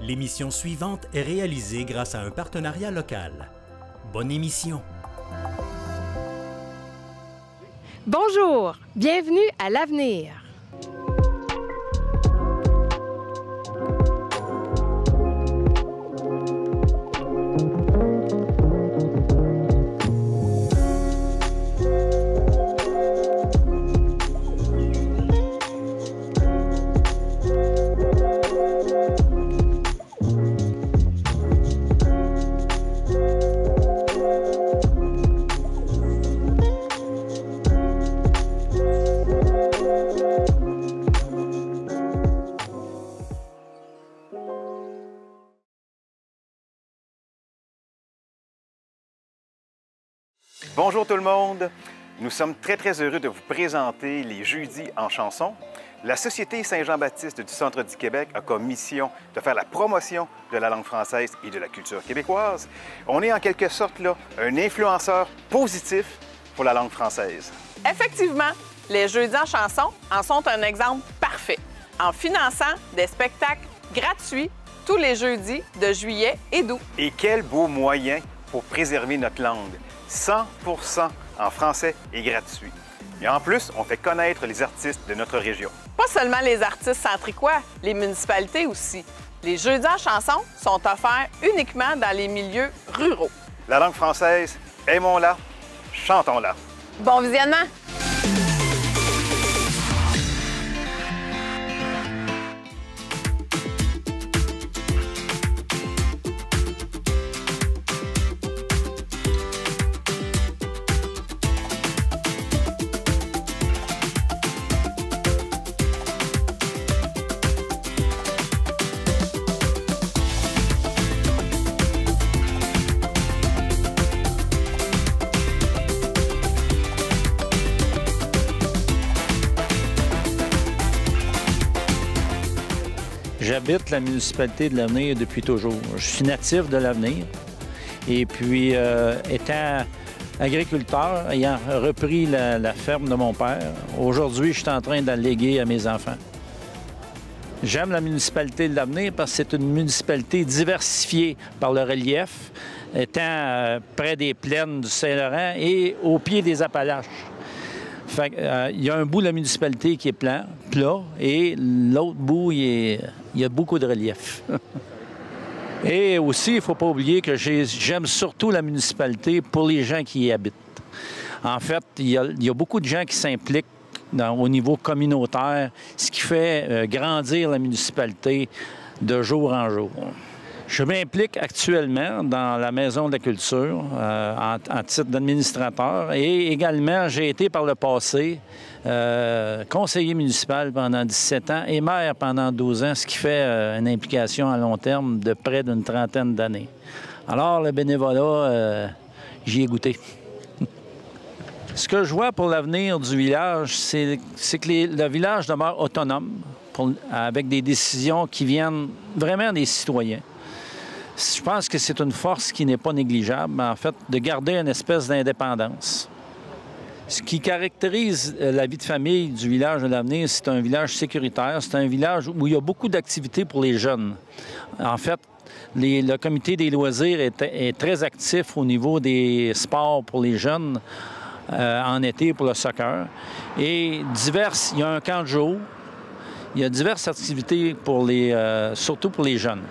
L'émission suivante est réalisée grâce à un partenariat local. Bonne émission! Bonjour, bienvenue à l'Avenir. Bonjour tout le monde! Nous sommes très heureux de vous présenter les Jeudis en chanson. La Société Saint-Jean-Baptiste du Centre du Québec a comme mission de faire la promotion de la langue française et de la culture québécoise. On est en quelque sorte là un influenceur positif pour la langue française. Effectivement, les Jeudis en chanson en sont un exemple parfait, en finançant des spectacles gratuits tous les jeudis de juillet et d'août. Et quel beau moyen pour préserver notre langue! 100% en français et gratuit. Et en plus, on fait connaître les artistes de notre région. Pas seulement les artistes centricois, les municipalités aussi. Les Jeudis en chanson sont offerts uniquement dans les milieux ruraux. La langue française, aimons-la, chantons-la. Bon visionnement! J'habite la municipalité de l'Avenir depuis toujours. Je suis natif de l'Avenir. Et puis, étant agriculteur, ayant repris la ferme de mon père, aujourd'hui, je suis en train de la léguer à mes enfants. J'aime la municipalité de l'Avenir parce que c'est une municipalité diversifiée par le relief, étant près des plaines du Saint-Laurent et au pied des Appalaches. Fait, il y a un bout de la municipalité qui est plat, et l'autre bout, il y a beaucoup de relief. Et aussi, il ne faut pas oublier que j'aime surtout la municipalité pour les gens qui y habitent. En fait, il y a beaucoup de gens qui s'impliquent au niveau communautaire, ce qui fait grandir la municipalité de jour en jour. Je m'implique actuellement dans la Maison de la Culture en titre d'administrateur et également, j'ai été par le passé conseiller municipal pendant 17 ans et maire pendant 12 ans, ce qui fait une implication à long terme de près d'une trentaine d'années. Alors, le bénévolat, j'y ai goûté. Ce que je vois pour l'avenir du village, c'est que le village demeure autonome avec des décisions qui viennent vraiment des citoyens. Je pense que c'est une force qui n'est pas négligeable, en fait, de garder une espèce d'indépendance. Ce qui caractérise la vie de famille du village de l'Avenir, c'est un village sécuritaire, c'est un village où il y a beaucoup d'activités pour les jeunes. En fait, le comité des loisirs est très actif au niveau des sports pour les jeunes en été pour le soccer. Et il y a un camp de jour, il y a diverses activités surtout pour les jeunes.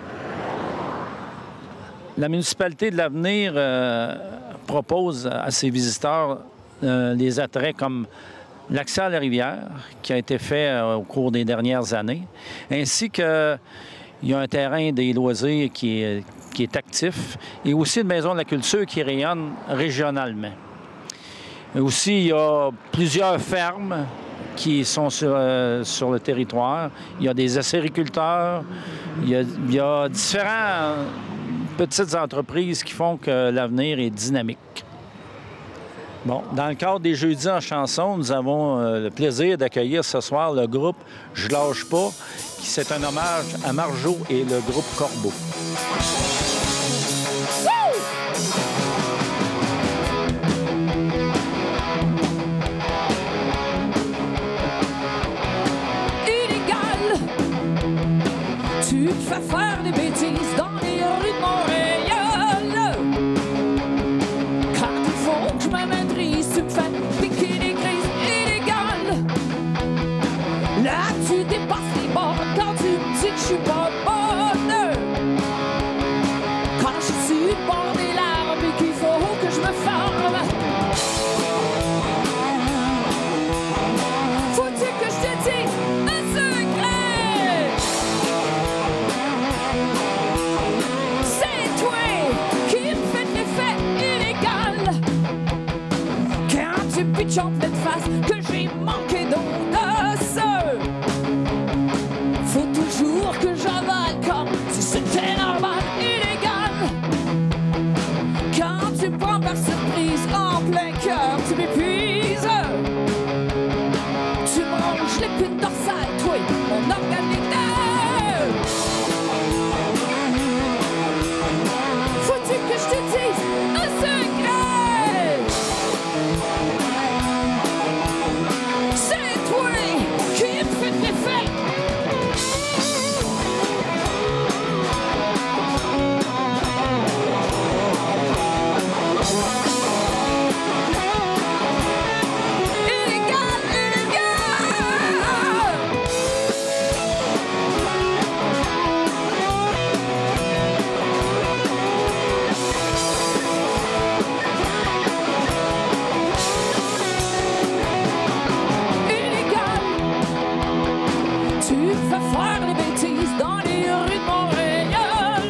La municipalité de l'Avenir propose à ses visiteurs des attraits comme l'accès à la rivière, qui a été fait au cours des dernières années, ainsi qu'il y a un terrain des loisirs qui est actif, et aussi une maison de la culture qui rayonne régionalement. Aussi, il y a plusieurs fermes qui sont sur le territoire. Il y a des acériculteurs, il y a différents petites entreprises qui font que l'avenir est dynamique. Bon, dans le cadre des Jeudis en chanson, nous avons le plaisir d'accueillir ce soir le groupe Je lâche pas, qui c'est un hommage à Marjo et le groupe Corbeau. Tu me fais faire des bêtises dans les rues de Montréal. Quand il faut que je me maîtrise, tu me fais piquer des crises illégales. Là, tu dépasses les bornes quand tu me dis que je suis pas bonne. Quand je suis sur le bord des larmes et qu'il faut que je me ferme. Faut-il que je te dise un secret? C'est toi qui me fais l'effet illégal. Quand tu pitches en pleine face que j'ai manqué d'audace, faut toujours que j'avale comme si c'était normal, illégal. Quand tu me prends par surprise en plein cœur, tu m'épuises. Tu me ronges l'épine dorsale, toi, mon organe vital. Faut-il que je te dise un secret? C'est toi qui me fais de l'effet. Illégal, illégal. Illégal. Tu me fais faire des bêtises dans les rues de Montréal.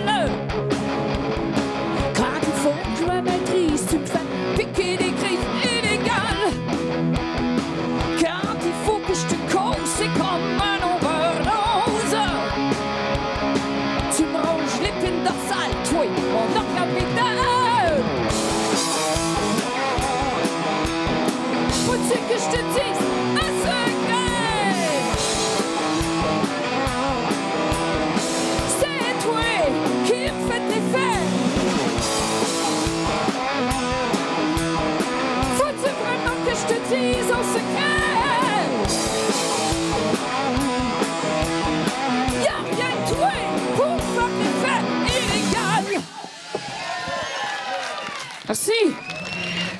Quand il faut que je me maîtrise, tu me fais piquer des crises illégales. Quand il faut que je te cause, c'est comme un overdose. Tu me ronges l'épine dorsale, toi, mon organe vital. Faut-il que je te dise un secret? C'est toi qui me fais de l'effet. Faut-il vraiment que je te dise un secret? Y'a rien de toi pour faire l'effet illégal. Merci.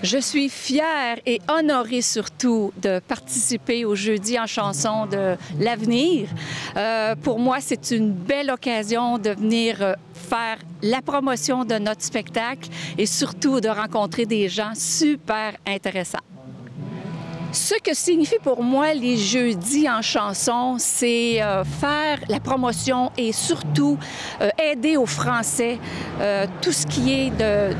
Je suis fière et honorée surtout de participer au Jeudi en chanson de l'avenir. Pour moi, c'est une belle occasion de venir faire la promotion de notre spectacle et surtout de rencontrer des gens super intéressants. Ce que signifie pour moi les jeudis en chanson, c'est faire la promotion et surtout aider aux Français tout ce qui est de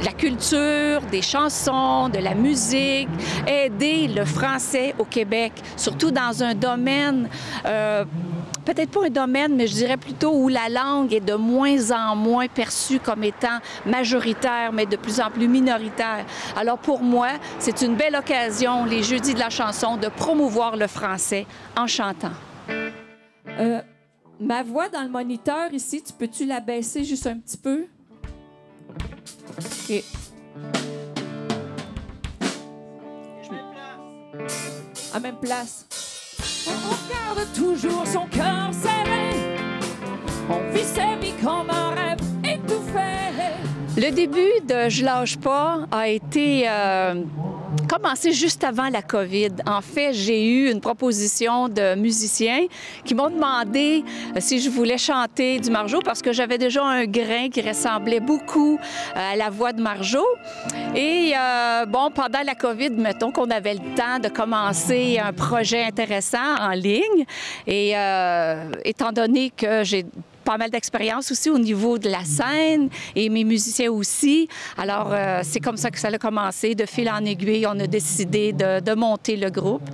la culture, des chansons, de la musique, aider le français au Québec, surtout dans un domaine, peut-être pas un domaine, mais je dirais plutôt où la langue est de moins en moins perçue comme étant majoritaire, mais de plus en plus minoritaire. Alors pour moi, c'est une belle occasion, les jeudis de la chanson, de promouvoir le français en chantant. Ma voix dans le moniteur ici, tu peux-tu la baisser juste un petit peu? OK. À même place. On garde toujours son cœur serré. On vit sa vie comme un rêve étouffé. Le début de Je lâche pas a été commencé juste avant la COVID. En fait, j'ai eu une proposition de musiciens qui m'ont demandé si je voulais chanter du Marjo parce que j'avais déjà un grain qui ressemblait beaucoup à la voix de Marjo. Et bon, pendant la COVID, mettons qu'on avait le temps de commencer un projet intéressant en ligne. Et étant donné que j'ai pas mal d'expérience aussi au niveau de la scène et mes musiciens aussi. Alors, c'est comme ça que ça a commencé. De fil en aiguille, on a décidé de monter le groupe.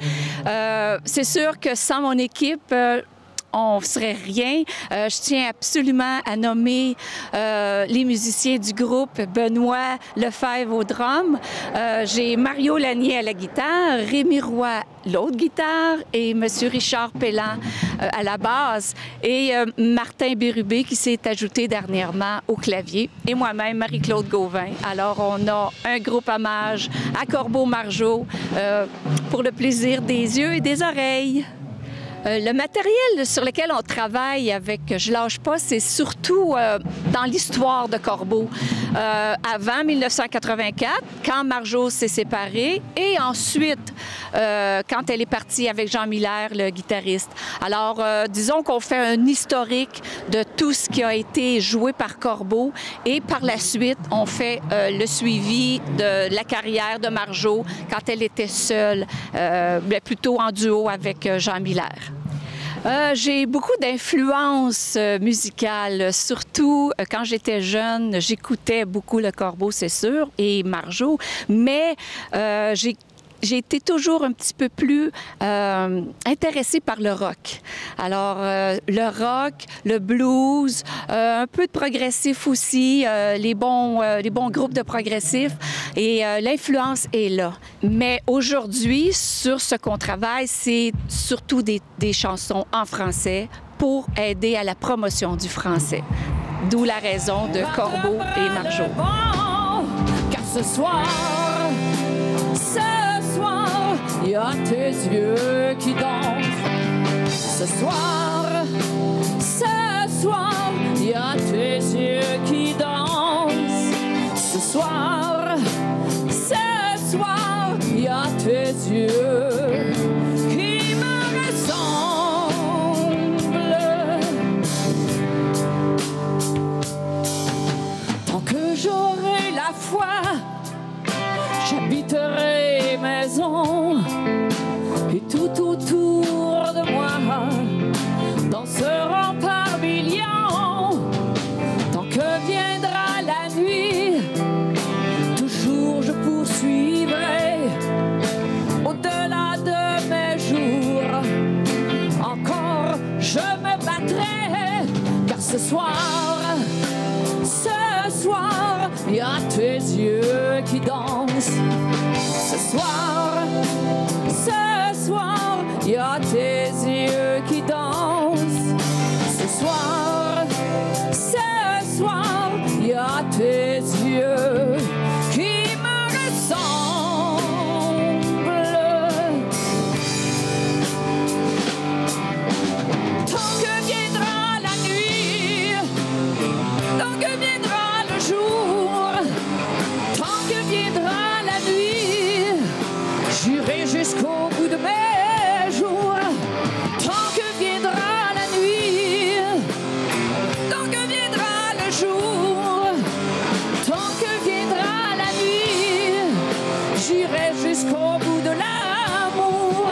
C'est sûr que sans mon équipe, on ne serait rien. Je tiens absolument à nommer les musiciens du groupe. Benoît Lefebvre au drum. J'ai Mario Lanier à la guitare, Rémi Roy l'autre guitare et M. Richard Pellan à la basse et Martin Bérubé qui s'est ajouté dernièrement au clavier et moi-même, Marie-Claude Gauvin. Alors, on a un groupe hommage à Corbeau Marjo pour le plaisir des yeux et des oreilles. Le matériel sur lequel on travaille avec Je lâche pas, c'est surtout dans l'histoire de Corbeau. Avant 1984, quand Marjo s'est séparée, et ensuite, quand elle est partie avec Jean Miller, le guitariste. Alors, disons qu'on fait un historique de tout ce qui a été joué par Corbeau, et par la suite, on fait le suivi de la carrière de Marjo quand elle était seule, plutôt en duo avec Jean Miller. J'ai beaucoup d'influences musicales, surtout quand j'étais jeune, j'écoutais beaucoup le Corbeau, c'est sûr, et Marjo, mais j'ai été toujours un petit peu plus intéressée par le rock. Alors, le rock, le blues, un peu de progressif aussi, les bons groupes de progressifs, et l'influence est là. Mais aujourd'hui, sur ce qu'on travaille, c'est surtout des chansons en français pour aider à la promotion du français. D'où la raison de Corbeau et Marjo. Car ce soir, il y a tes yeux qui dansent. Ce soir, il y a tes yeux qui dansent. Ce soir, il y a tes yeux qui me ressemblent. Tant que j'aurai la foi, j'habiterai maison, et tout autour de moi danseront par millions. Tant que viendra la nuit, toujours je poursuivrai au-delà de mes jours. Encore je me battrai, car ce soir, il y a tes yeux qui dansent. Ce soir, il y a tes yeux qui dansent. Ce soir, il y a tes yeux qui me ressemblent. Tant que viendra la nuit, tant que viendra le jour, tant que viendra la nuit, j'irai jusqu'au bout de mes jours. Tant que viendra la nuit, tant que viendra le jour, tant que viendra la nuit, j'irai jusqu'au bout de l'amour.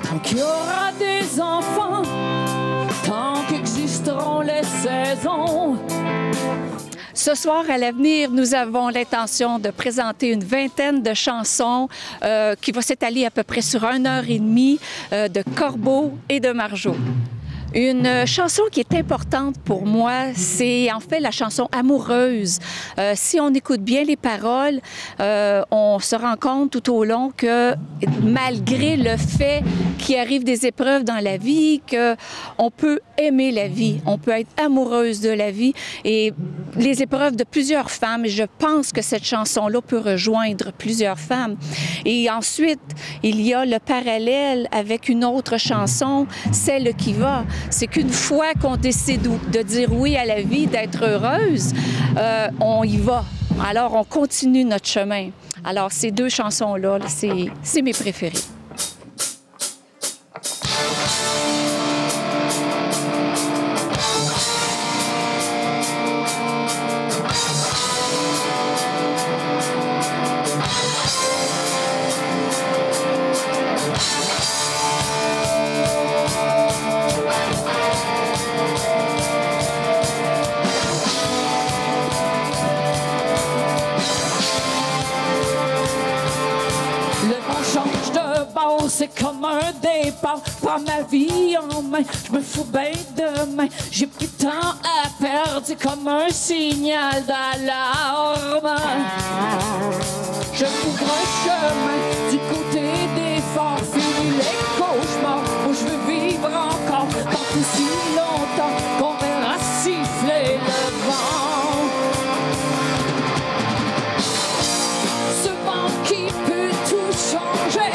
Tant qu'il y aura des enfants, tant qu'existeront les saisons. Ce soir, à l'avenir, nous avons l'intention de présenter une vingtaine de chansons qui va s'étaler à peu près sur 1h30 de Corbeau et de Marjo. Une chanson qui est importante pour moi, c'est en fait la chanson amoureuse. Si on écoute bien les paroles, on se rend compte tout au long que malgré le fait qu'il arrive des épreuves dans la vie, qu'on peut aimer la vie, on peut être amoureuse de la vie et les épreuves de plusieurs femmes. Je pense que cette chanson-là peut rejoindre plusieurs femmes. Et ensuite, il y a le parallèle avec une autre chanson, Celle qui va. C'est qu'une fois qu'on décide de dire oui à la vie, d'être heureuse, on y va. Alors, on continue notre chemin. Alors, ces deux chansons-là, c'est mes préférées. c'est comme un départ, prends ma vie en main, je me fous bien demain, j'ai plus de temps à perdre, c'est comme un signal d'alarme. Je couvre un chemin du côté des forts, fini les cauchemars, où je veux vivre encore, tant aussi longtemps qu'on verra siffler le vent. Ce vent qui peut tout changer,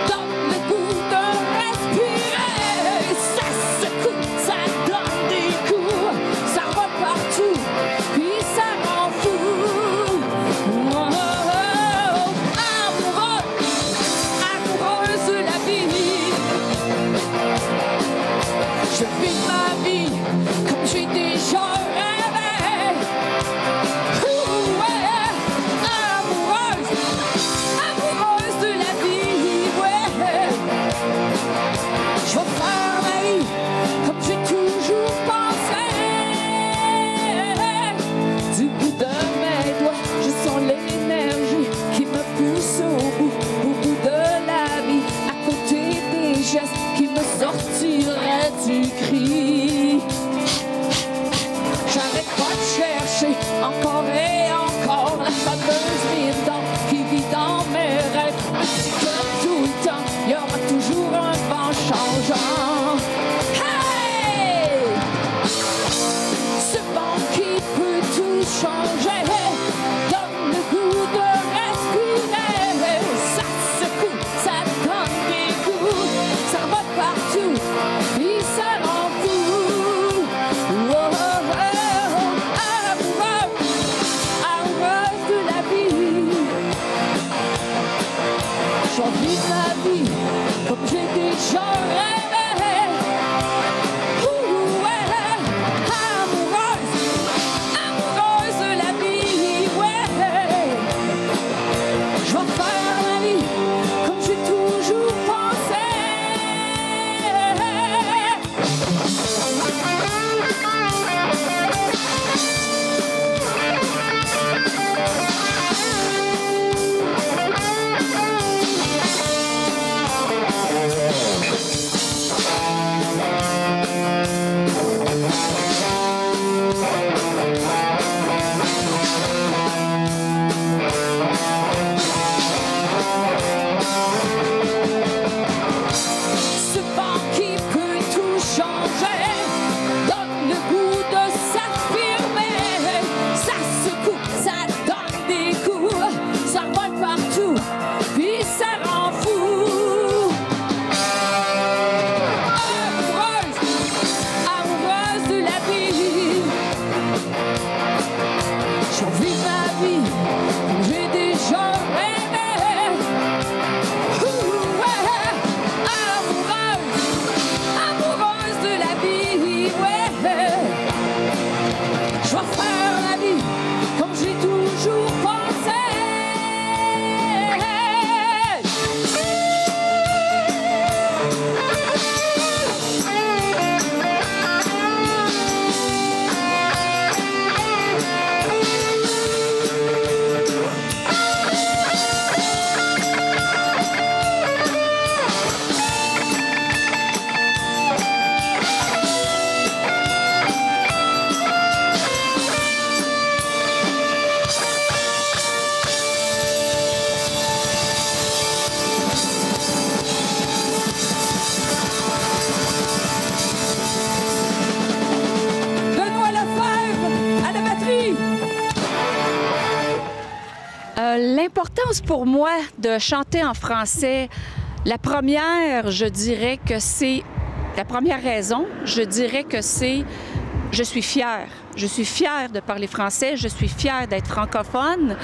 donne le goût de respirer. Ça secoue, ça donne des coups, ça va partout, puis ça rend fou. Oh, oh, oh. Amoureuse de la vie, je vis ma vie comme j'ai déjà rêvé. Ouais, amoureuse de la vie, ouais. Je vais faire ma vie comme j'ai toujours pensé. Du bout de mes doigts, je sens l'énergie qui me pousse au bout de la vie, à côté des gestes qui me sortiraient du cri. J'arrête pas de chercher encore et encore la fameuse mine d'or qui vit dans mes rêves. Ainsi que tout le temps, il y aura toujours un vent changeant. Hey! Ce vent qui peut tout changer, donne le goût de respirer. Ça secoue, ça donne des coups, ça va partout, puis ça rend fou. Oh, oh, oh, amoureuse de la vie, j'en vis ma vie comme j'ai déjà rêvé. Ouais, amoureuse de la vie, ouais. Je vais faire ma vie comme j'ai toujours pensé. Ce vent qui peut tout changer, donne le goût de s'affirmer. Ça secoue, ça donne des coups, ça vole partout, puis ça rend fou. Amoureuse de la vie, j'en vis ma vie comme j'ai déjà rêvé. Ouais, amoureuse de la vie, ouais. Je vais faire la vie comme j'ai toujours pensé. Benoît Lefebvre à la batterie. L'importance pour moi de chanter en français, la première, je dirais que c'est... La première raison, je dirais que c'est... Je suis fière. Je suis fière de parler français, je suis fière d'être francophone.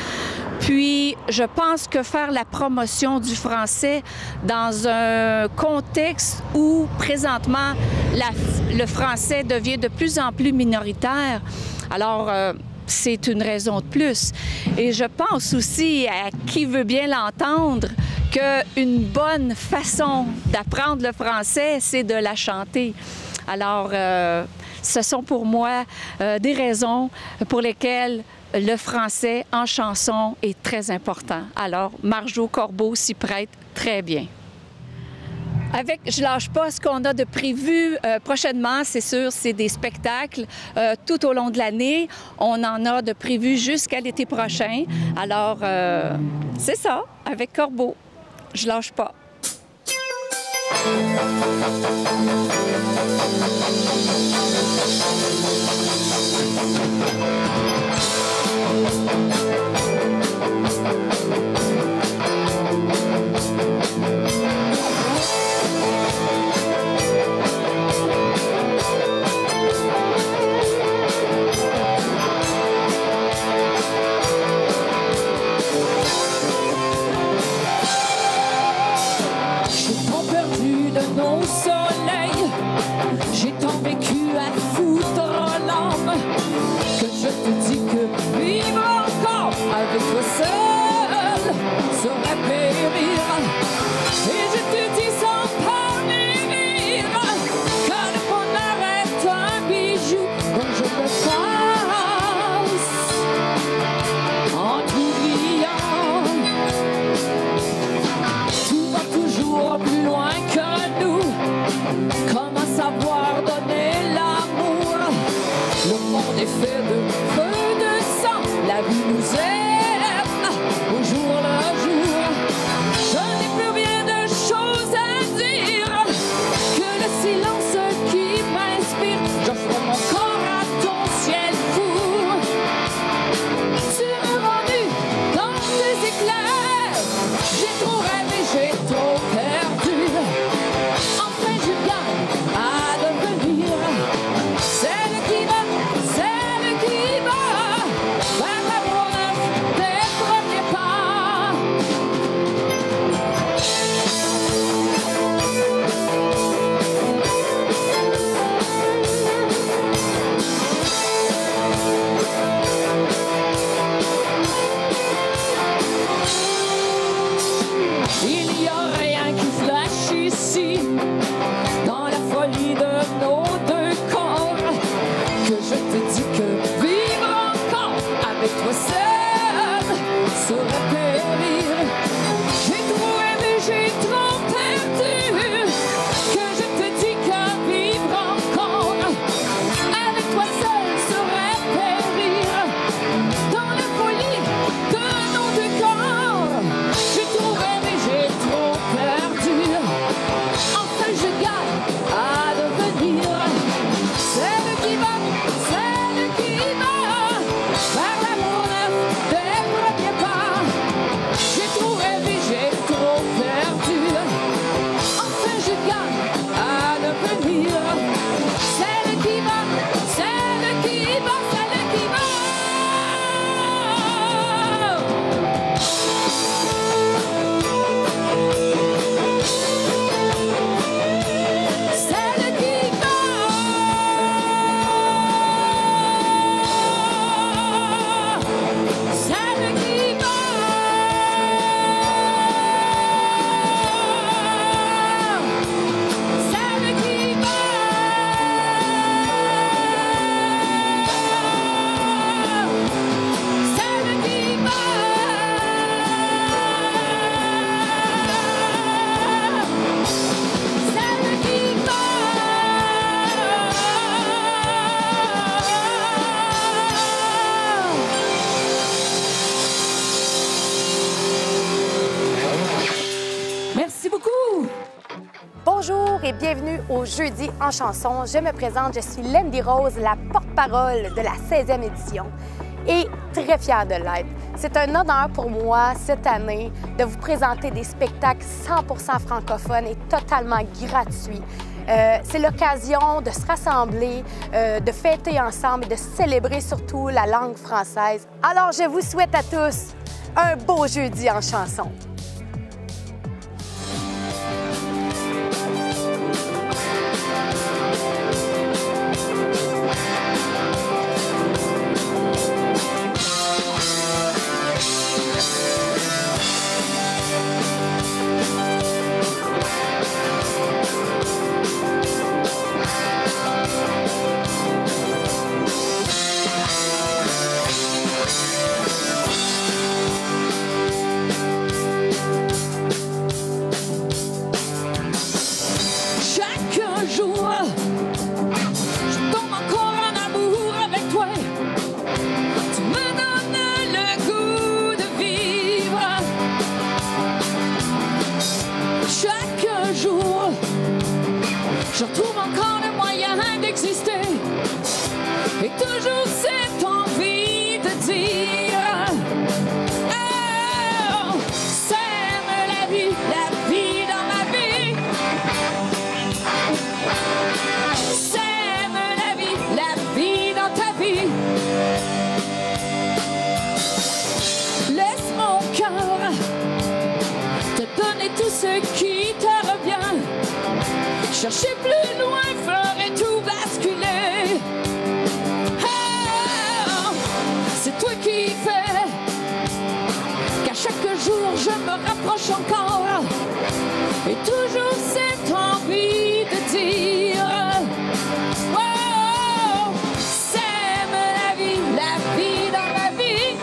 Puis, je pense que faire la promotion du français dans un contexte où, présentement, le français devient de plus en plus minoritaire, alors c'est une raison de plus. Et je pense aussi, à qui veut bien l'entendre, qu'une bonne façon d'apprendre le français, c'est de la chanter. Alors, ce sont pour moi des raisons pour lesquelles le français en chanson est très important. Alors, Marjo Corbeau s'y prête très bien. Avec Je lâche pas, ce qu'on a de prévu prochainement, c'est sûr, c'est des spectacles tout au long de l'année. On en a de prévu jusqu'à l'été prochain. Alors, c'est ça, avec Corbeau. Je lâche pas. J'ai tant vécu à foutre l'âme que je te dis que vivre encore avec toi seul serait périr. Et je te dis sans parler rire que le bonheur est un bijou dont je me passe en t'oubliant. Tout va toujours plus loin que nous. Comment savoir donner l'amour? Le monde est fait de feu, de sang. La vie nous aime au jour le jour. Je n'ai plus rien de choses à dire que le silence qui m'inspire. J'offre mon corps à ton ciel fou. Tu m'as rendu dans tes éclairs. J'ai trop rêvé, j'ai trop perdu. Enfin je gagne à devenir celle qui va vers l'amour neuf des premiers pas. Il n'y a rien qui flash ici dans la folie de nos deux corps, que je te dis que vivre encore avec toi seul serait périr. J'ai trop aimé, j'ai trop perdu, que je te dis que vivre encore avec toi seul serait périr. Dans la folie de nos deux corps, j'ai trop aimé, j'ai trop perdu. Enfin je gagne à devenir celle qui va vers l'amour neuf des premiers pas. J'ai trop rêvé, j'ai trop perdu. Enfin je gagne à devenir celle qui va. Merci beaucoup. Bonjour et bienvenue au Jeudi en chanson. Je me présente, je suis Lindy Rose, la porte-parole de la 16e édition et très fière de l'être. C'est un honneur pour moi cette année de vous présenter des spectacles 100% francophones et totalement gratuits. C'est l'occasion de se rassembler, de fêter ensemble et de célébrer surtout la langue française. Alors je vous souhaite à tous un beau Jeudi en chanson. je retrouve encore le moyen d'exister. Et toujours cette envie de dire oh, sème la vie dans ma vie. Sème la vie dans ta vie. Laisse mon cœur te donner tout ce qui te revient. Chercher plus loin ferait tout basculer. Oh, c'est toi qui fais qu'à chaque jour je me rapproche encore. Et toujours cette envie de dire oh, sème la vie dans ma vie.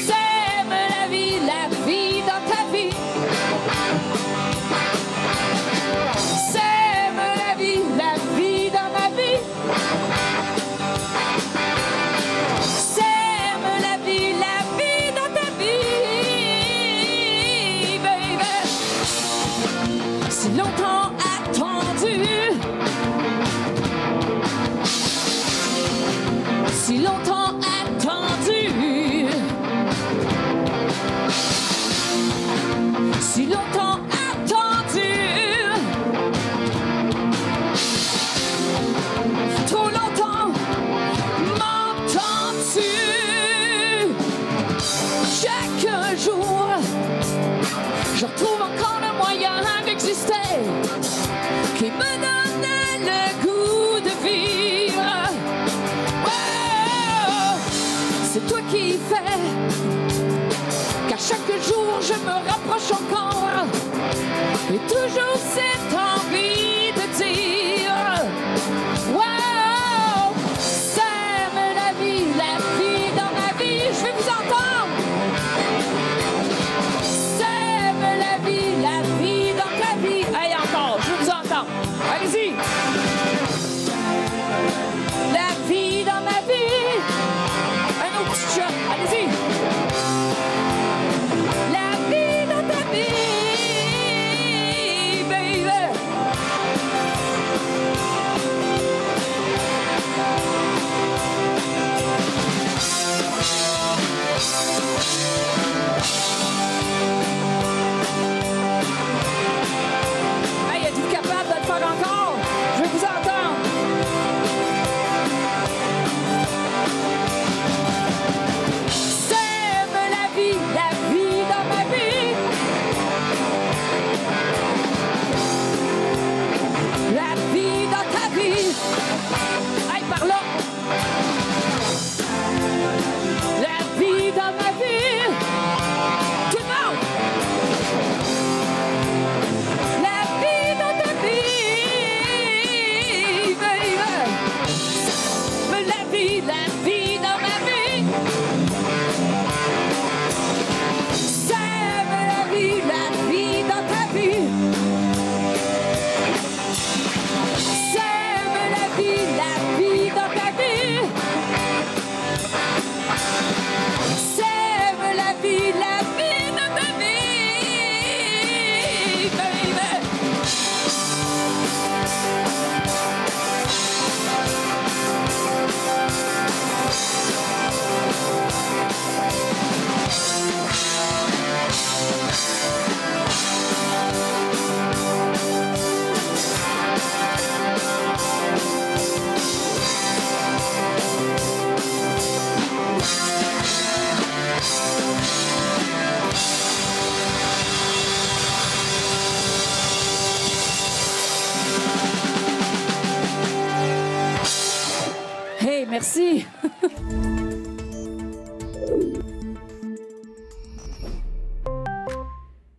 Sème la vie dans ta vie. Sème la vie dans ma vie. Sème la vie dans ta vie, baby. Si longtemps attendu, si longtemps attendu, si longtemps attendu, trop longtemps, m'entends-tu? Chaque jour, je retrouve encore le moyen d'exister qui me donne le goût de vivre. Oh, c'est toi qui fais qu'à chaque jour je me rapproche encore. Et toujours cette envie de dire wow, sème la vie dans ma vie. Je vais vous entendre. Sème la vie dans ta vie. Allez, encore, je veux vous entendre. Allez-y. La vie dans ma vie. Un autre petit chat. Allez-y. La vie dans ta vie, baby. Hey, êtes-vous capable de le faire encore? Je vais vous entendre. Sème la vie dans ma vie. La vie dans ta vie. Aïe, par là. La vie dans ma vie. Tout le monde. La vie dans ta vie, baby. La vie dans ma vie. Sème la vie dans ta vie. Sème la vie dans ta vie. Sème la vie dans ta vie, baby. Hey, merci.